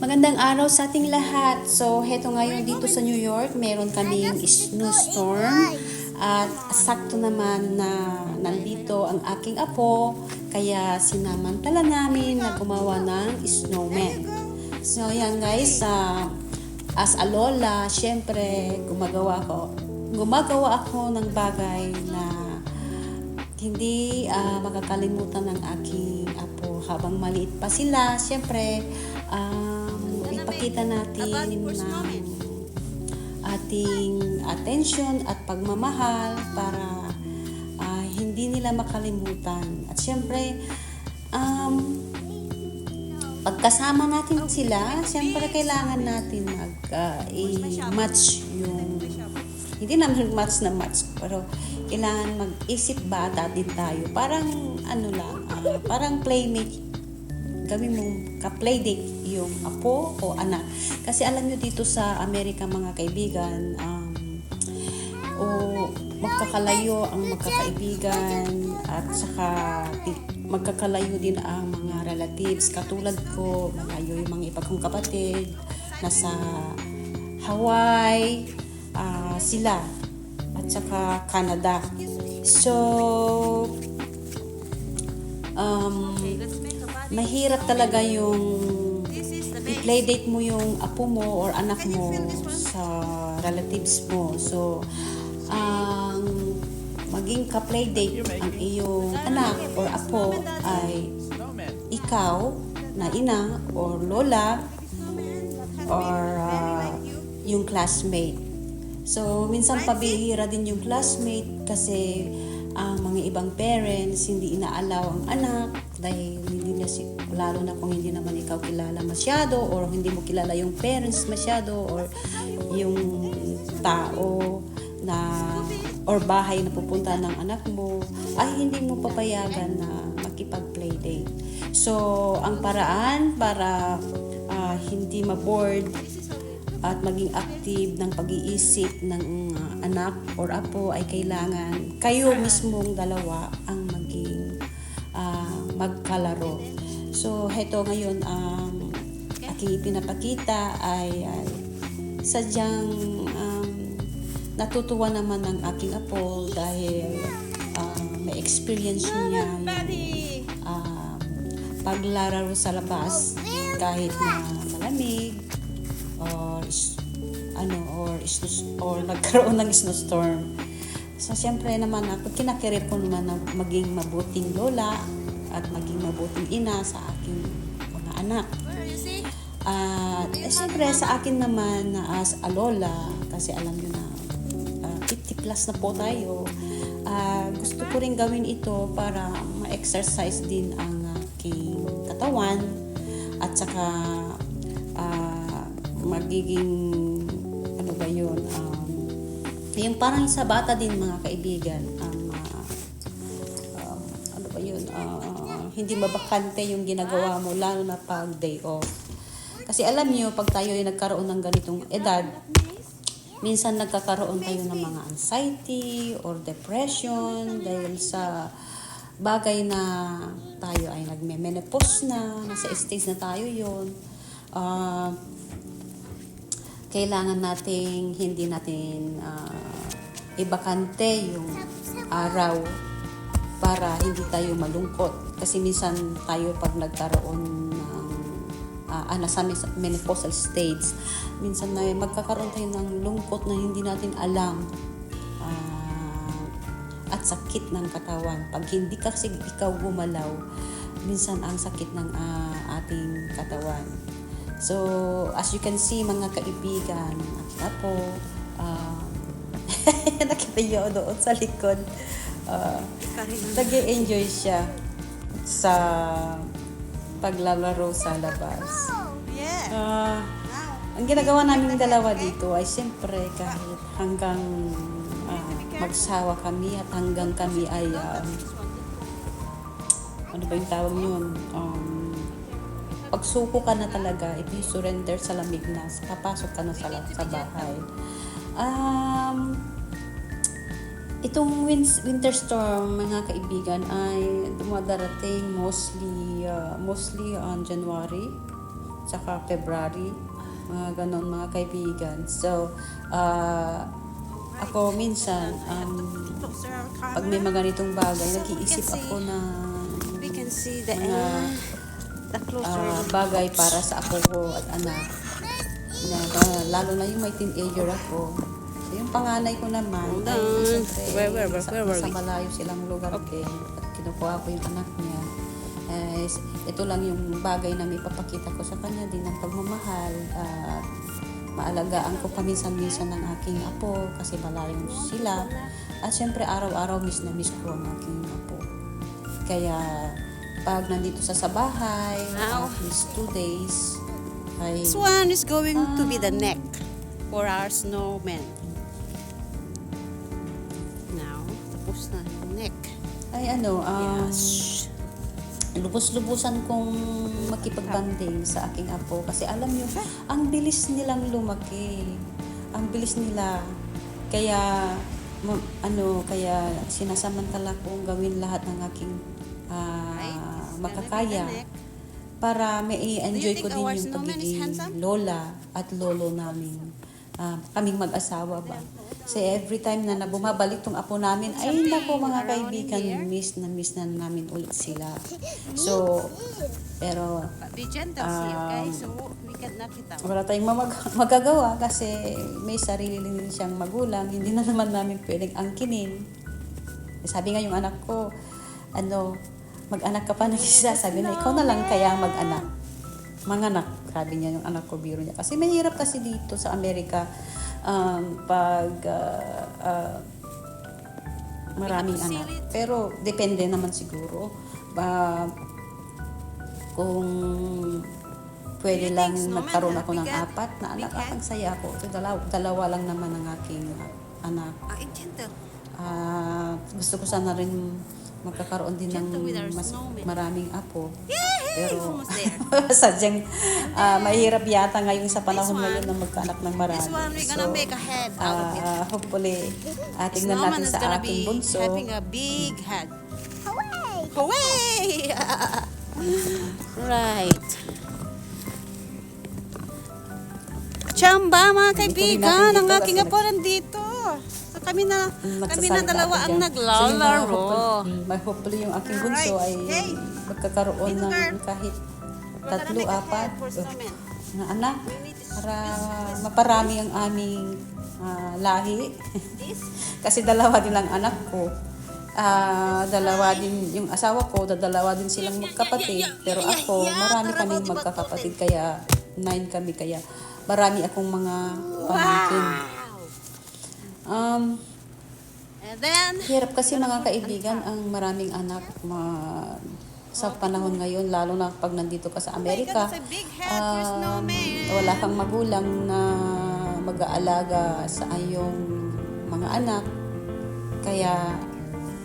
Magandang araw sa ating lahat. So, heto ngayon dito sa New York, meron kaming snowstorm. At sakto naman na nandito ang aking apo, kaya sinamantala namin na gumawa ng snowman. So, yan guys, as a lola, syempre gumagawa ako ng bagay na hindi makakalimutan ng aking apo habang maliit pa sila. Syempre, ipakita natin ng ating attention at pagmamahal para hindi nila makalimutan. At syempre, pagkasama natin sila, syempre kailangan natin i-match yung, hindi naman match na match, pero kailangan mag-isip bata din tayo. Parang parang playmate. Gawin mong ka-playdate yung apo o anak. Kasi alam nyo dito sa Amerika mga kaibigan, magkakalayo ang magkakaibigan at saka magkakalayo din ang mga relatives. Katulad ko, malayo yung mga iba kong kapatid, nasa Hawaii, sila, at saka Canada. So, mahirap talaga yung i-playdate mo yung apo mo or anak mo sa relatives mo. So, maging ka-playdate ang iyong anak or apo ay ikaw na ina or lola or yung classmate. So, minsan pabihira din yung classmate kasi mga ibang parents hindi inaalaw ang anak dahil hindi na lalo na kung hindi naman ikaw kilala masyado or hindi mo kilala yung parents masyado or yung tao na or bahay na pupunta ng anak mo ay hindi mo papayagan na makipag-playdate. So, ang paraan para hindi ma-bored at maging active ng pag-iisip ng anak or apo ay kailangan kayo mismong dalawa ang maging magkalaro. So, heto ngayon aking pinapakita ay sadyang natutuwa naman ng aking apo dahil may experience niya yung paglalaro sa labas kahit na malamig or nagkaroon ng snowstorm. So, siyempre naman ako, kinakirir ko naman na maging mabuting lola at maging mabuting ina sa aking mga anak. Siyempre sa akin naman as a lola, kasi alam nyo na 50 plus na po tayo, gusto ko rin gawin ito para ma-exercise din ang aking katawan at saka magiging yung parang sa bata din mga kaibigan hindi mabakante yung ginagawa mo lalo na pag day off. Kasi alam niyo pag tayo ay nagkaroon ng ganitong edad, minsan nagkakaroon tayo ng mga anxiety or depression dahil sa bagay na tayo ay nagme-menopause na, nasa stage na tayo yon. Kailangan nating hindi natin ibakante yung araw para hindi tayo malungkot. Kasi minsan tayo pag nagkaroon ng nasa menopausal stage, minsan na magkakaroon tayo ng lungkot na hindi natin alam at sakit ng katawan. Pag hindi kasi ikaw gumalaw, minsan ang sakit ng ating katawan. So, as you can see, mga kaibigan, ako, nakita niyo doon sa likod, nag-enjoy siya sa paglalaro sa labas. Ang ginagawa namin dalawa dito ay siyempre kahit hanggang magsawa kami at hanggang kami ay ano ba yung tawag yun? Pagsuko ka na talaga, if you surrender sa lamig na, papasok ka na sa bahay. Itong winter storm, mga kaibigan, ay dumadarating mostly on January tsaka February, mga ganon mga kaibigan. So, ako minsan, pag may mga ganitong bagay, nag-iisip ako na We can see the mga bagay para sa apo ko at anak. Lalo na yung may teenager ako. So, yung panganay ko naman, ay siyempre, sa malayo silang lugar din. At kinukuha ko yung anak niya. Ito lang yung bagay na may papakita ko sa kanya din ng pagmamahal. Maalagaan ko paminsan-minsan ng aking apo kasi malayo sila. At siyempre araw-araw miss na miss ko ang aking apo. Kaya pag nandito sa bahay, at least 2 days, ay This one is going to be the neck for our snowman. Now, tapos na yung neck. ay Yes. lubos-lubusan kong makipagbanding sa aking apo kasi alam niyo, ang bilis nilang lumaki. Ang bilis nila. Kaya kaya sinasamantala kong gawin lahat ng aking makakaya para may enjoy ko din yung pagiging lola at lolo namin. Kaming mag-asawa ba. Kasi every time na bumabalik tong apo namin, ay nako mga kaibigan, miss na namin ulit sila. So, pero Be gentle here, okay? So, we can knock it out. wala tayong magagawa kasi may sarili din siyang magulang, hindi na naman namin pwedeng angkinin. Sabi nga yung anak ko, mag-anak ka pa ng isa. Sabi na, ikaw na lang kaya mag-anak. Manganak, sabi niya yung anak ko, biro niya. Kasi mahirap kasi dito sa Amerika, pag maraming anak. Pero depende naman siguro. Kung pwede lang magkaroon ako ng 4 na anak, ang saya ako. Ito, dalawa lang naman ang aking anak. Gentle. Gusto ko sana rin magkakaroon din ng mas maraming apo. Pero sadyang mahirap yata ngayon sa panahon ngayon na magkaanak ng marami. This one, we're gonna make a head out of it. Hopefully, tingnan Snowman natin is sa gonna aking be bunso. having a big head. Hooray! Right. Chamba, mga kaibigan, ang aking apo nandito. So kami na dalawa ang naglalaro. Hopefully yung aking bunso ay magkakaroon ng kahit 3, 4 na anak para maparami ang aming lahi. Kasi dalawa din lang anak ko. Dalawa din yung asawa ko, dalawa din silang magkapatid. Pero ako, marami kaming magkakapatid, kaya 9 kami, kaya marami akong mga pamangkin. And then, Hirap kasi mga kaibigan ang maraming anak sa panahon ngayon, lalo na pag nandito ka sa Amerika. that's a big head for snowman. Wala kang magulang na mag-aalaga sa iyong mga anak. Kaya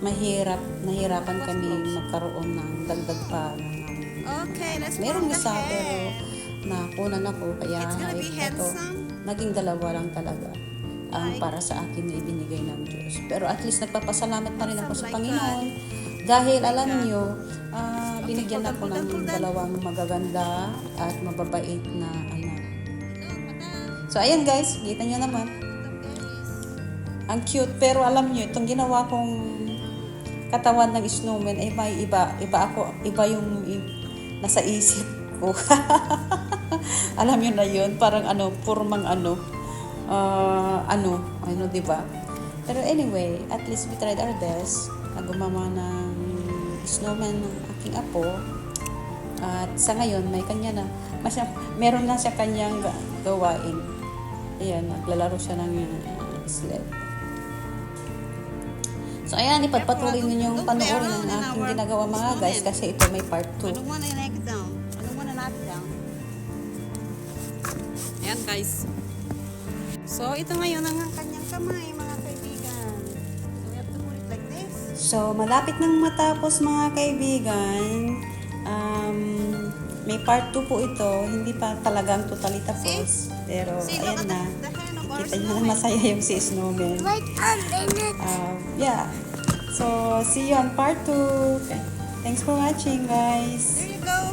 nahirapan kami magkaroon ng dagdag pa ng Okay, let's meron put the isa pero head. nakunan ako, kaya It's gonna be handsome. naging 2 lang talaga ang para sa akin na ibinigay ng Diyos. Pero at least nagpapasalamat pa rin ako sa Panginoon dahil alam niyo, binigyan ako ng 2 magaganda at mababait na anak. So ayan guys, kita niyo naman. Ang cute, pero alam niyo, itong ginawa kong katawan ng snowman ay may iba yung nasa isip ko. Alam niyo na yun, parang purmang di ba? Pero anyway, at least we tried our best na gumawa ng snowman ng aking apo. At sa ngayon, may kanya na, meron na siya kanyang gawain. Ayan, naglalaro siya ng sled. So ayan, ipagpatuloy ninyo yung panoorin ng aking ginagawa mga guys kasi ito may part 2. I don't wanna knock it down. I don't wanna knock it down. Ayan guys. So ito ngayon ang kanyang kamay, mga kaibigan. So we have to put it like this. So malapit nang matapos mga kaibigan. May part 2 po ito. Hindi pa talagang totally tapos. Pero ayan na. Kita nyo na masaya yung si Snowman. Yeah. So, see you on part 2. Okay. Thanks for watching, guys. There you go.